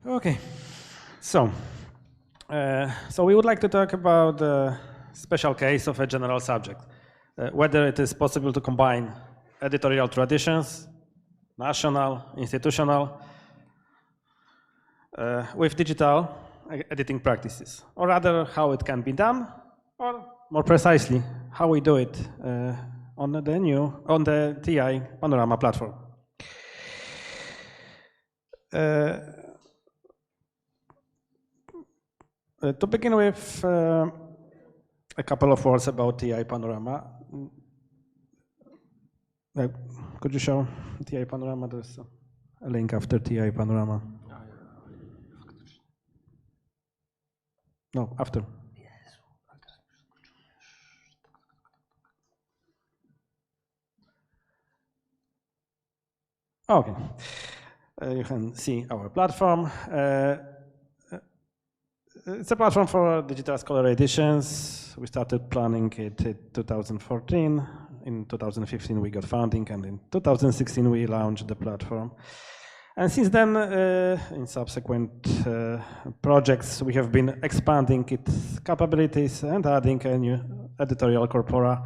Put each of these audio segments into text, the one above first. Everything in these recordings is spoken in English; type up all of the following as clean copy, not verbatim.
Okay, so we would like to talk about the special case of a general subject, whether it is possible to combine editorial traditions, national, institutional, with digital editing practices, or rather how it can be done, or more precisely, how we do it on the TEI Panorama platform. To begin with, a couple of words about TEI Panorama. Could you show TEI Panorama? There's a link after TEI Panorama. No, after. Okay, you can see our platform. It's a platform for digital scholarly editions. We started planning it in 2014. In 2015, we got funding, and in 2016, we launched the platform. And since then, in subsequent projects, we have been expanding its capabilities and adding a new editorial corpora.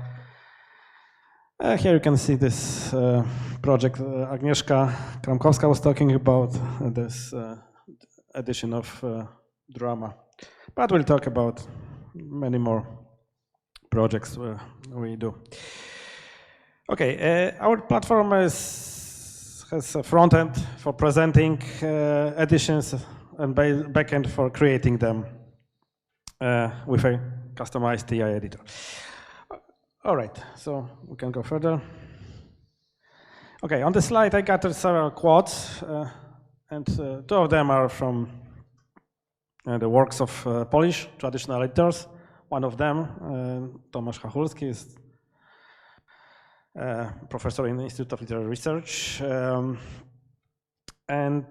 Here you can see this project Agnieszka Kramkowska was talking about, this edition of drama. But we'll talk about many more projects we do. Okay, our platform has a front end for presenting editions and back end for creating them with a customized TEI editor. All right, so we can go further. Okay, on the slide I gathered several quotes, and two of them are from the works of Polish traditional editors. One of them, Tomasz Chachulski, is professor in the Institute of Literary Research. And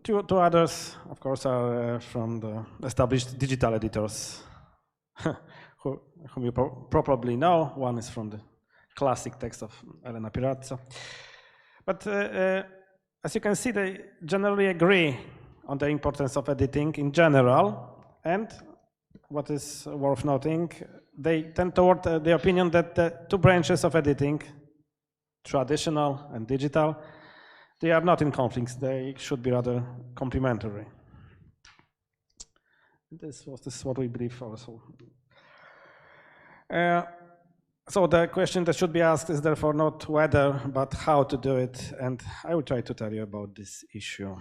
two others, of course, are from the established digital editors whom you probably know. One is from the classic text of Elena Pirazza. But as you can see, they generally agree on the importance of editing in general, and what is worth noting, they tend toward the opinion that the two branches of editing, traditional and digital, they are not in conflicts, they should be rather complementary. This is what we believe also. So the question that should be asked is therefore not whether, but how to do it, and I will try to tell you about this issue.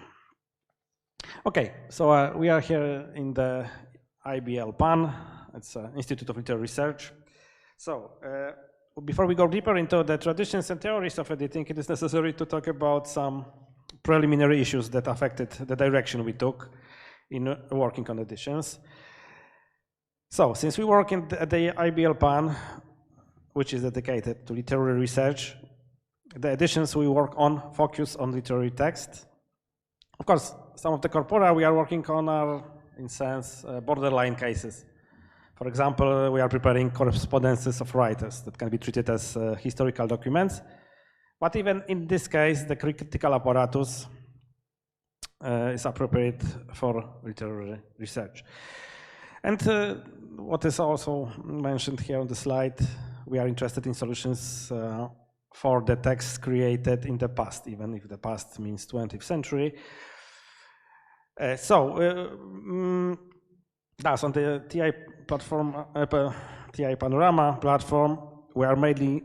Okay, so we are here in the IBL PAN, it's Institute of Literary Research. So before we go deeper into the traditions and theories of editing, it is necessary to talk about some preliminary issues that affected the direction we took in working on editions. So since we work at the IBL PAN, which is dedicated to literary research, the editions we work on focus on literary text. Of course, some of the corpora we are working on are, in a sense, borderline cases. For example, we are preparing correspondences of writers that can be treated as historical documents. But even in this case, the critical apparatus is appropriate for literary research. And what is also mentioned here on the slide, we are interested in solutions for the texts created in the past, even if the past means 20th century. Thus on the TEI platform, TEI Panorama platform, we are mainly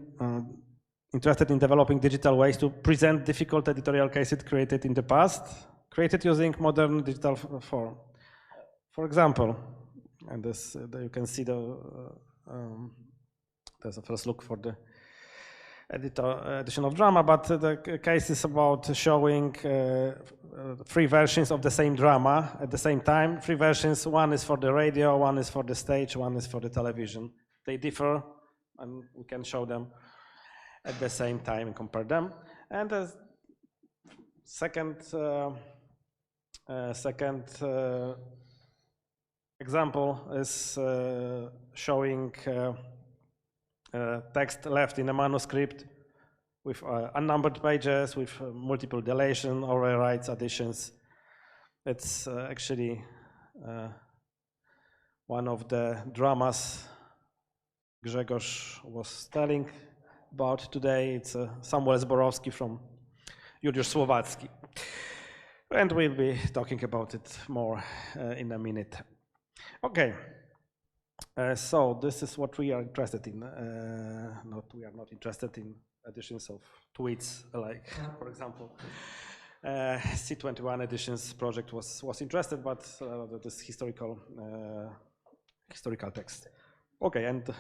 interested in developing digital ways to present difficult editorial cases created in the past, created using modern digital form. For example, and this you can see there's a first look for the edition of drama, but the case is about showing three versions of the same drama at the same time. Three versions, one is for the radio, one is for the stage, one is for the television. They differ, and we can show them at the same time and compare them. And the second example is showing text left in a manuscript with unnumbered pages, with multiple deletion, overwrites, additions, It's actually one of the dramas Grzegorz was telling about today. It's Samuel Zborowski from Juliusz Słowacki. And we'll be talking about it more in a minute. Okay, so this is what we are interested in. We are not interested in editions of tweets, like, for example, C21 editions project was interested, but this historical text. Okay, and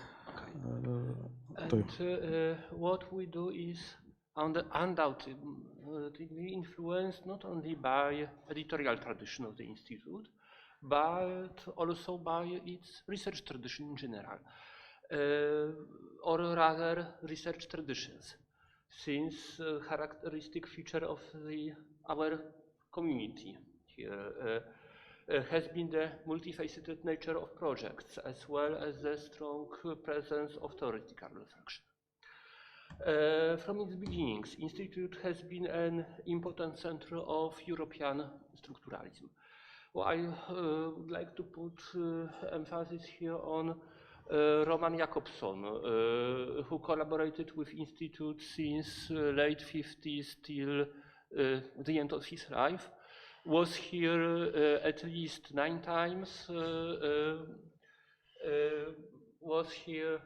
what we do is undoubtedly influenced not only by editorial tradition of the institute, but also by its research tradition in general, or rather research traditions, since a characteristic feature of our community here has been the multifaceted nature of projects, as well as the strong presence of theoretical reflection. From its beginnings, Institute has been an important center of European structuralism. Well, I would like to put emphasis here on Roman Jakobson, who collaborated with Institute since late 50s till the end of his life, was here at least 9 times, was here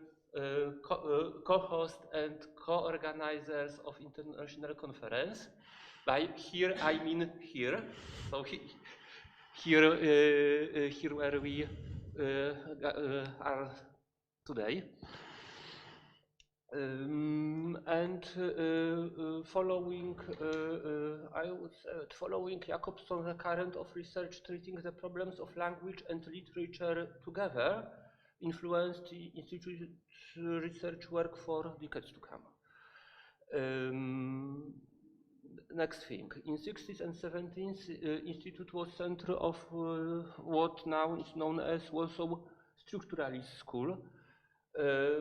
co-host and co-organizers of international conference. By here, I mean here. So here where we are today. Following, I would say, following Jakobson's current of research treating the problems of language and literature together, influenced the Institute's research work for decades to come. Next thing, in 60s and 70s, Institute was center of what now is known as Warsaw Structuralist School,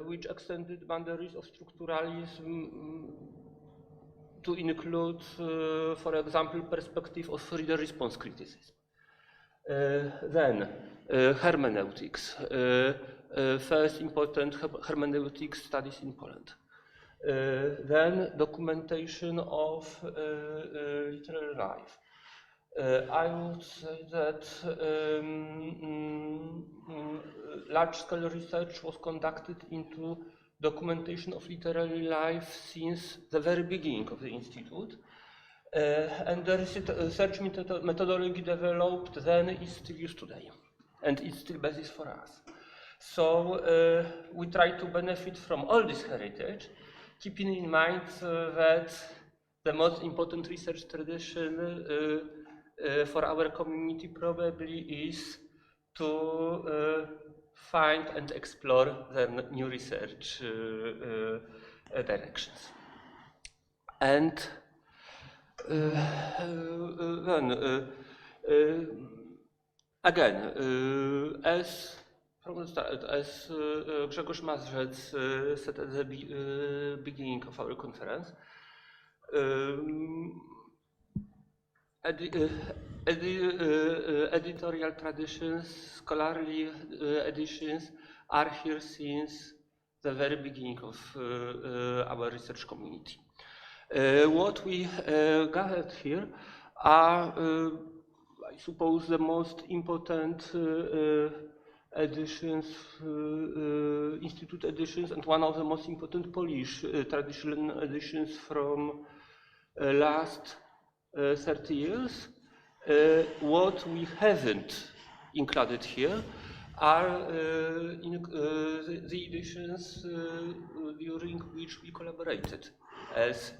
which extended boundaries of structuralism to include, for example, perspective of reader response criticism. Then hermeneutics, first important hermeneutics studies in Poland. Then documentation of literary life. I would say that large-scale research was conducted into documentation of literary life since the very beginning of the Institute. And the research methodology developed then is still used today, and it's still basis for us. So we try to benefit from all this heritage, keeping in mind that the most important research tradition for our community probably is to find and explore the new research directions. And then, again, as from the start, as Grzegorz Mazrzec said at the beginning of our conference, editorial traditions, scholarly editions are here since the very beginning of our research community. What we gathered here are, I suppose, the most important editions, Institute editions, and one of the most important Polish traditional editions from last 30 years. What we haven't included here are the editions during which we collaborated as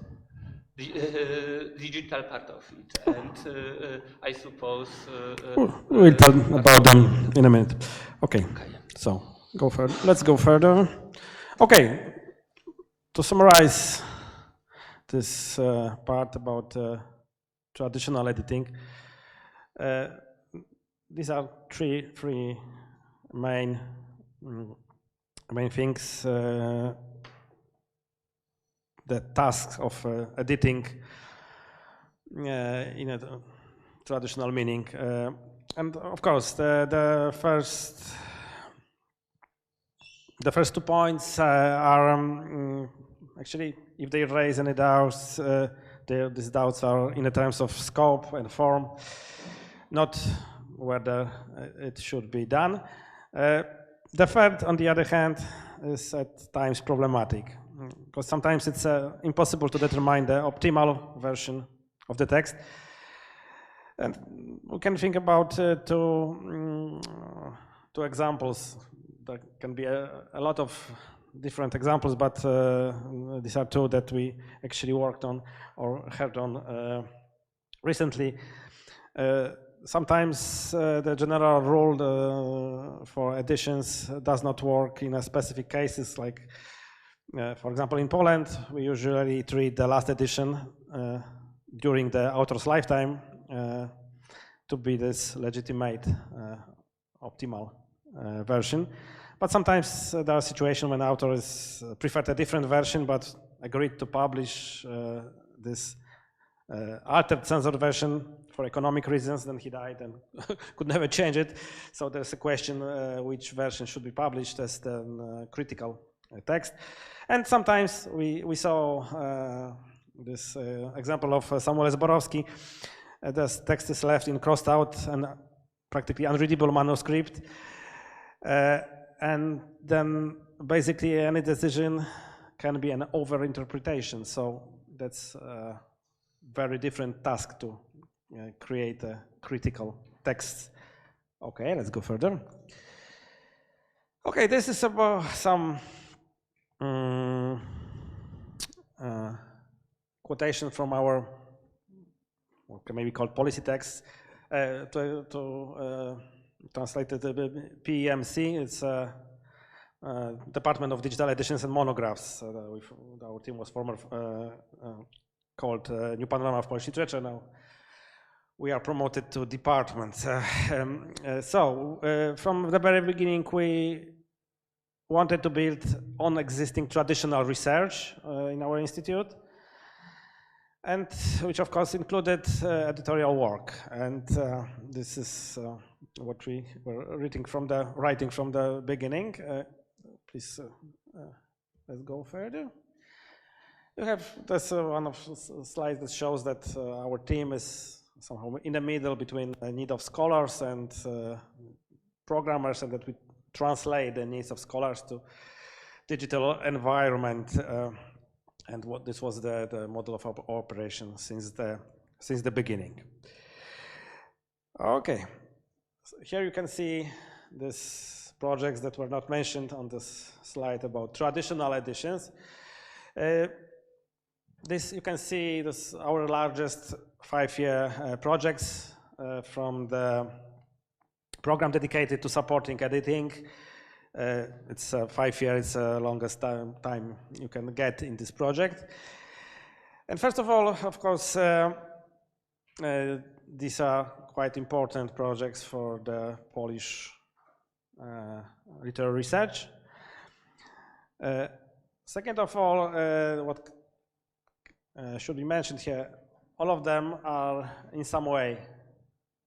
the digital part of it, and I suppose we'll talk about them in a minute. Okay. So go further. Let's go further. Okay, to summarize this part about traditional editing, these are three main things. The tasks of editing in a traditional meaning. And of course, the first 2 points are actually, if they raise any doubts, these doubts are in the terms of scope and form, not whether it should be done. The third, on the other hand, is at times problematic, because sometimes it's impossible to determine the optimal version of the text. And we can think about two examples. There can be a lot of different examples, but these are two that we actually worked on or heard on recently. Sometimes the general rule for additions does not work in a specific cases, like for example in Poland we usually treat the last edition during the author's lifetime to be this legitimate optimal version. But sometimes there are situations when authors preferred a different version but agreed to publish this altered censored version for economic reasons, then he died and could never change it. So there's a question which version should be published as the critical text. And sometimes we saw this example of Samuel Zborowski. The text is left in crossed out and practically unreadable manuscript. And then basically any decision can be an overinterpretation. So that's a very different task to create a critical text. Okay, let's go further. Okay, this is about some quotation from our, what can maybe called policy text, to translated PEMC. It's Department of Digital Editions and Monographs. Our team was former called New Panorama of Polish Literature. Now we are promoted to department. So from the very beginning, we wanted to build on existing traditional research in our institute, and which of course included editorial work. And this is what we were writing from the beginning. Please, let's go further. You have this one of slides that shows that our team is somehow in the middle between the need of scholars and programmers, and that we translate the needs of scholars to digital environment. And what this was the model of operation since the beginning. Okay, so here you can see these projects that were not mentioned on this slide about traditional editions. This you can see this our largest 5-year projects from the program dedicated to supporting editing. It's 5 years, it's the longest time you can get in this project. And first of all, of course, these are quite important projects for the Polish literary research. Second of all, what should be mentioned here, all of them are in some way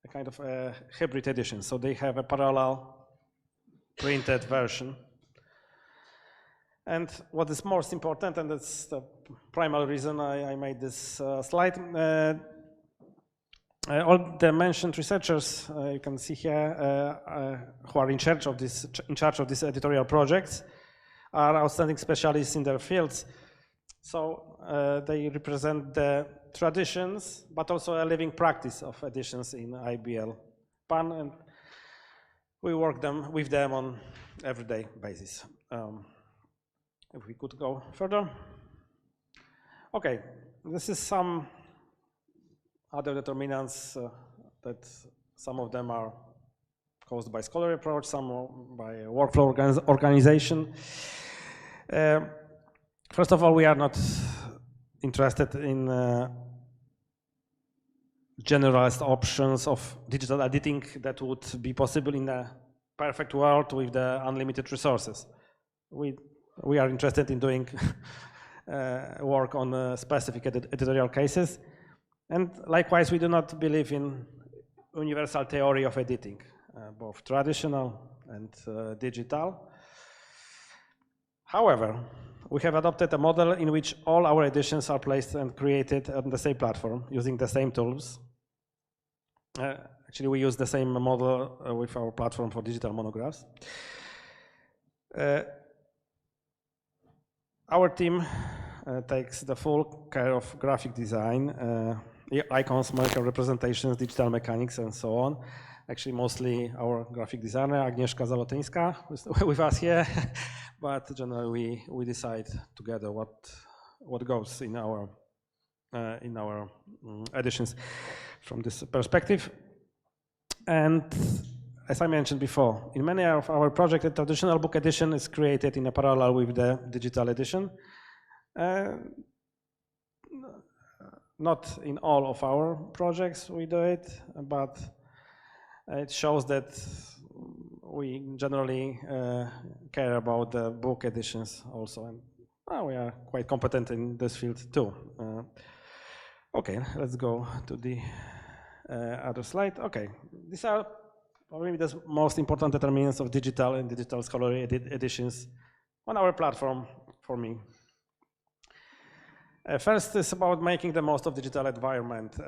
a kind of a hybrid edition. So they have a parallel printed version. And what is most important, and that's the primary reason I made this slide, all the mentioned researchers you can see here who are in charge of these editorial projects are outstanding specialists in their fields. So they represent the traditions, but also a living practice of editions in IBL PAN, and we work with them on everyday basis. If we could go further. Okay, this is some other determinants that some of them are caused by scholarly approach, some by workflow organization. First of all, we are not interested in generalized options of digital editing that would be possible in a perfect world with the unlimited resources. We are interested in doing work on specific editorial cases, and likewise we do not believe in universal theory of editing, both traditional and digital. However, we have adopted a model in which all our editions are placed and created on the same platform using the same tools. Actually, we use the same model with our platform for digital monographs. Our team takes the full care of graphic design, icons, marker representations, digital mechanics, and so on. Actually, mostly our graphic designer, Agnieszka Zalotyńska, with us here. But generally, we decide together what goes in our editions from this perspective. And as I mentioned before, in many of our projects, the traditional book edition is created in a parallel with the digital edition. Not in all of our projects we do it, but it shows that we generally care about the book editions also, and we are quite competent in this field too. Okay, let's go to the other slide. Okay, these are probably the most important determinants of digital and digital scholarly editions on our platform for me. First is about making the most of digital environment,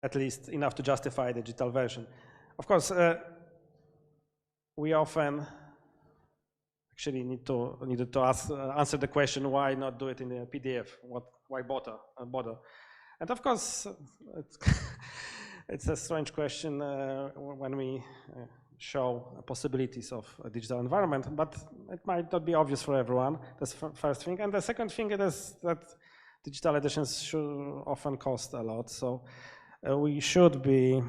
at least enough to justify the digital version. Of course, we often actually need to answer the question, why not do it in a PDF? Why bother? And of course, it's a strange question when we show possibilities of a digital environment, but it might not be obvious for everyone. That's the first thing. And the second thing is that digital editions should often cost a lot. So we should be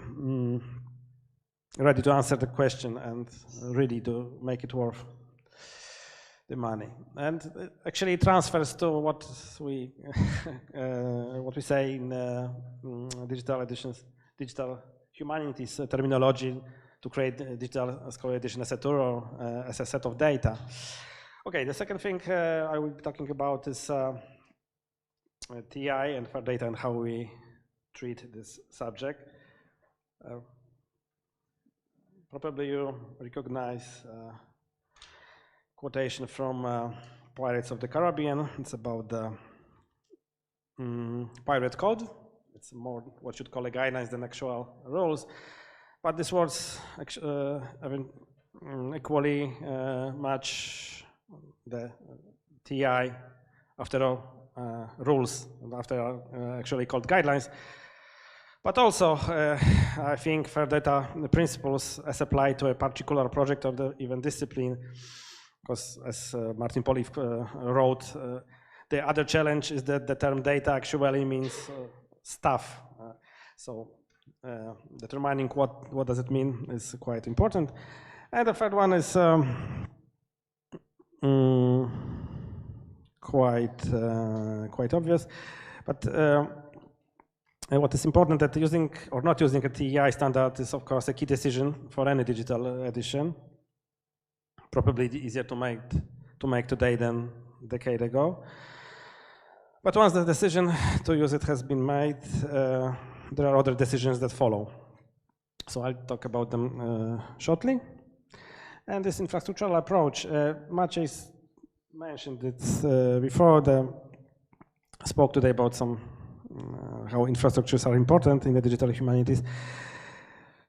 ready to answer the question and really to make it worth the money. And actually it transfers to what we say in digital editions, digital humanities terminology, to create a digital scholarly edition as a tool or as a set of data. Okay, the second thing I will be talking about is TEI and fair data and how we treat this subject. Probably you recognize quotation from Pirates of the Caribbean. It's about the pirate code. It's more what you'd call a guidelines than actual rules. But these words equally match the TEI, after all, rules, after actually called guidelines. But also, I think fair data principles as applied to a particular project or even discipline, because as Martin Poliv wrote, the other challenge is that the term data actually means stuff. So determining what does it mean is quite important. And the third one is quite obvious, but what is important that using or not using a TEI standard is of course a key decision for any digital edition. Probably easier to make today than a decade ago. But once the decision to use it has been made, there are other decisions that follow. So I'll talk about them shortly. And this infrastructural approach, Maciej mentioned it before. Spoke today about some how infrastructures are important in the digital humanities.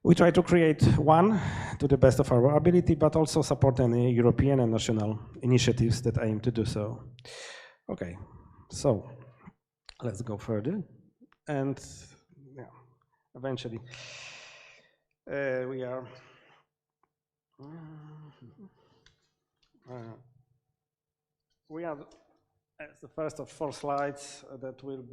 We try to create one to the best of our ability, but also support any European and national initiatives that aim to do so. Okay, so let's go further. And yeah, eventually we are as the first of 4 slides that will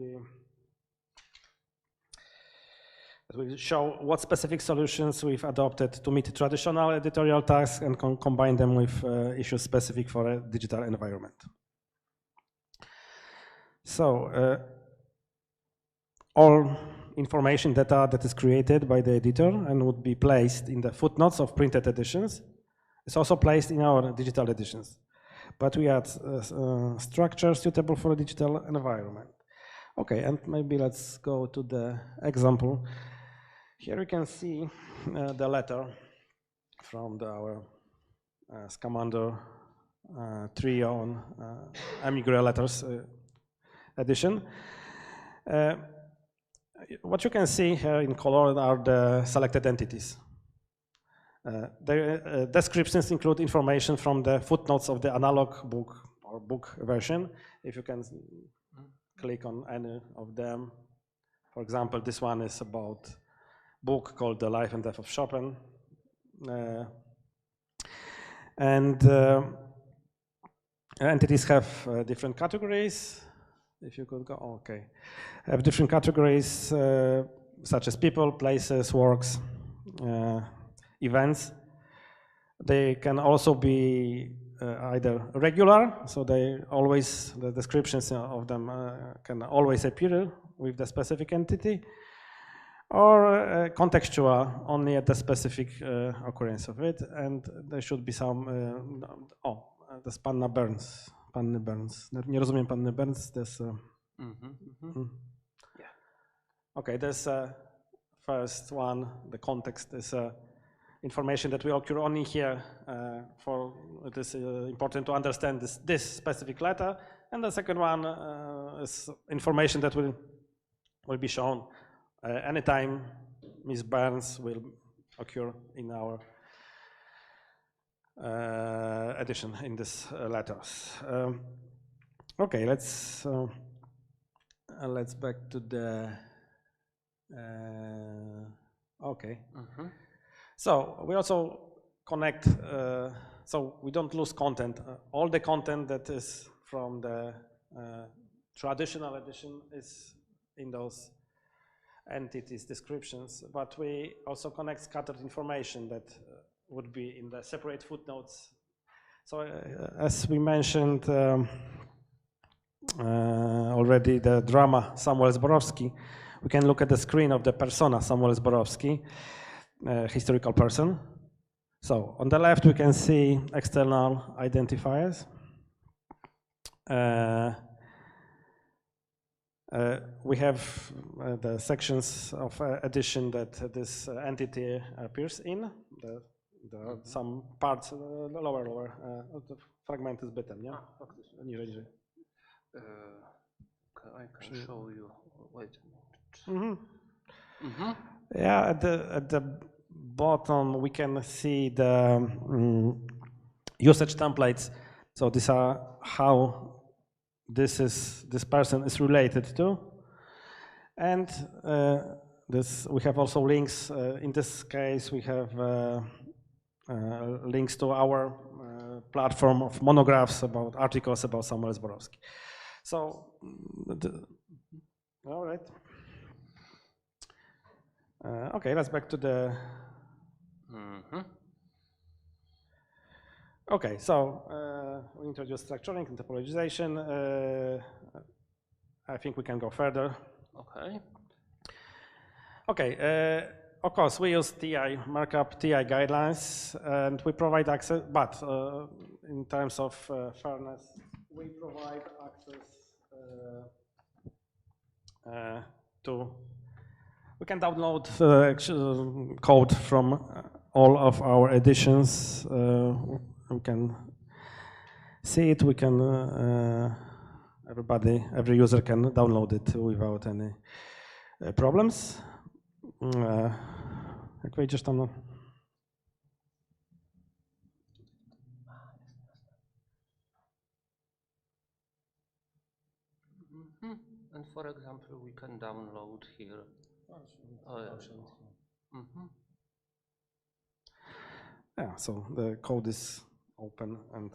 show what specific solutions we've adopted to meet traditional editorial tasks and combine them with issues specific for a digital environment. So all information data that is created by the editor and would be placed in the footnotes of printed editions is also placed in our digital editions. But we add structure suitable for a digital environment. Okay, and maybe let's go to the example. Here we can see the letter from our Scamander trio on Emigre letters edition. What you can see here in color are the selected entities. The descriptions include information from the footnotes of the analog book or book version. If you can click on any of them. For example, this one is about book called The Life and Death of Chopin. Entities have different categories. If you could go, okay. Have different categories such as people, places, works, events. They can also be either regular, so the descriptions of them can always appear with the specific entity, or contextual, only at the specific occurrence of it, and there should be some, there's Panna Burns. Panny Burns. Nie rozumiem Panny Burns. There's Yeah. Okay, there's first one, the context is information that will occur only here. For it is important to understand this specific letter, and the second one is information that will be shown anytime Miss Burns will occur in our edition in this letters. Okay, let's back to the okay. So we also connect, so we don't lose content. All the content that is from the traditional edition is in those entities descriptions, but we also connect scattered information that would be in the separate footnotes. So as we mentioned already, the drama Samuel Zborowski, we can look at the screen of the persona Samuel Zborowski, historical person. So on the left we can see external identifiers. We have the sections of edition that this entity appears in. Some parts lower. Fragmenty z bytem, nie? Niżej. I can show you. Wait a minute. Yeah, at the bottom we can see the usage templates. So these are how this person is related to, and we have also links. In this case, we have links to our platform of monographs about articles about Samuel Zborowski. So, all right. Okay, let's back to the. Okay, so we introduced structuring and topologization. I think we can go further. Okay. Okay, of course, we use TEI markup, TEI guidelines, and we provide access, but in terms of fairness, we provide access we can download code from all of our editions. We can see it, we can, every user can download it without any problems. Jak wejdziesz tam, no. And for example, we can download here. Yeah, so the code is open and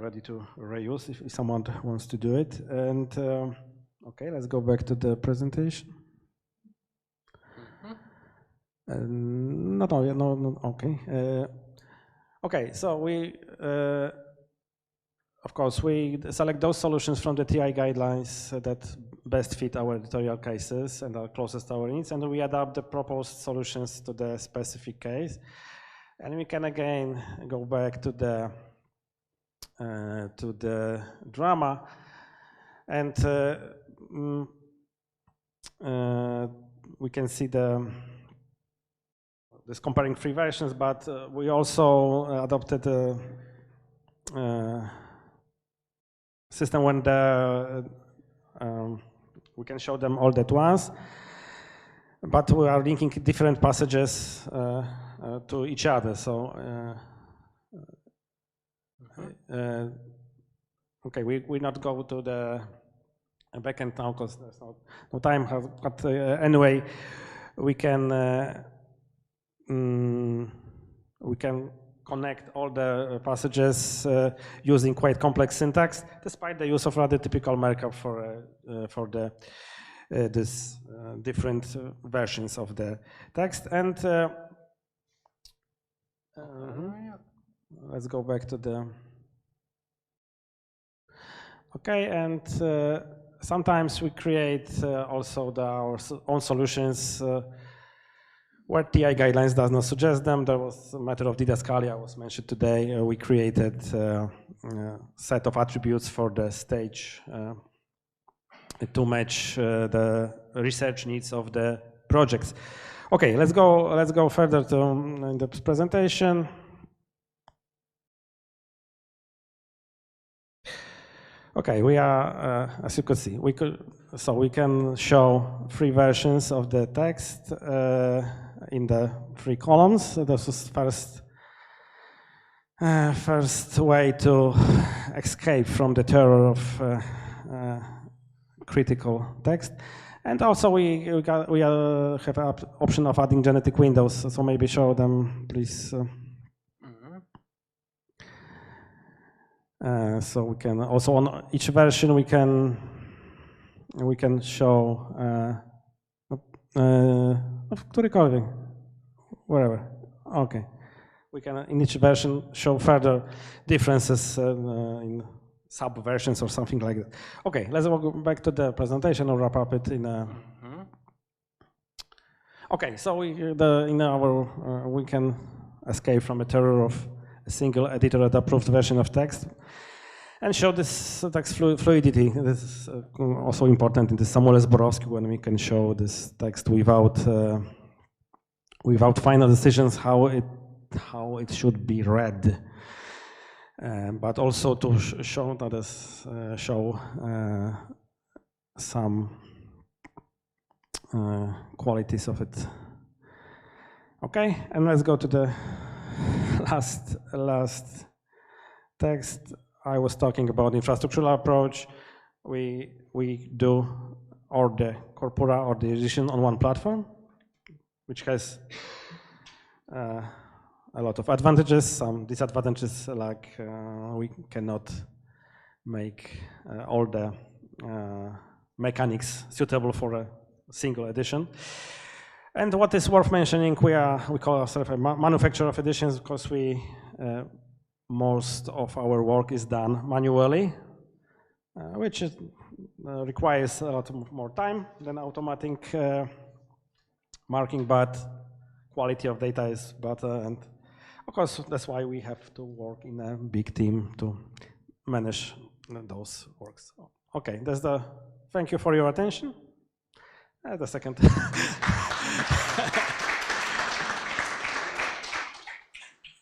ready to reuse if someone wants to do it. And okay, let's go back to the presentation. No, okay. Okay, so we, of course, we select those solutions from the TEI guidelines that best fit our editorial cases and are closest to our needs, and we adapt the proposed solutions to the specific case. And we can again go back to the drama. And we can see this comparing three versions, but we also adopted a system when we can show them all at once, but we are linking different passages to each other. So, okay, we not go to the backend now because there's no time. But anyway, we can connect all the passages using quite complex syntax, despite the use of rather typical markup for this different versions of the text. And let's go back to the. Okay, and sometimes we create also our own solutions where TEI guidelines does not suggest them. There was a matter of didascalia was mentioned today. We created a set of attributes for the stage to match the research needs of the projects. Okay, let's go further in the presentation. Okay, we are, as you could see, we can show three versions of the text in the three columns. This was first way to escape from the terror of critical text, and also we have an option of adding genetic windows. So maybe show them, please. So we can also on each version we can show wherever. Okay, we can in each version show further differences in sub-versions or something like that. Okay, let's go back to the presentation or wrap up it in a. Okay, so we can escape from the terror of a single editor-approved version of text and show this text fluidity. This is also important in the Samuel-Zborowski when we can show this text without final decisions how it should be read, but also to show some qualities of it. Okay, and let's go to the last text. I was talking about infrastructural approach. We do or the corpora or the edition on one platform, which has a lot of advantages, some disadvantages, like we cannot make all the mechanics suitable for a single edition. And what is worth mentioning, we call ourselves a manufacturer of editions because most of our work is done manually, which requires a lot more time than automatic marking, but quality of data is better, and of course that's why we have to work in a big team to manage those works. Okay, that's the. Thank you for your attention. The second.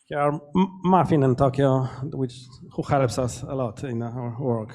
Here are Muffin and Tokyo, who helps us a lot in our work.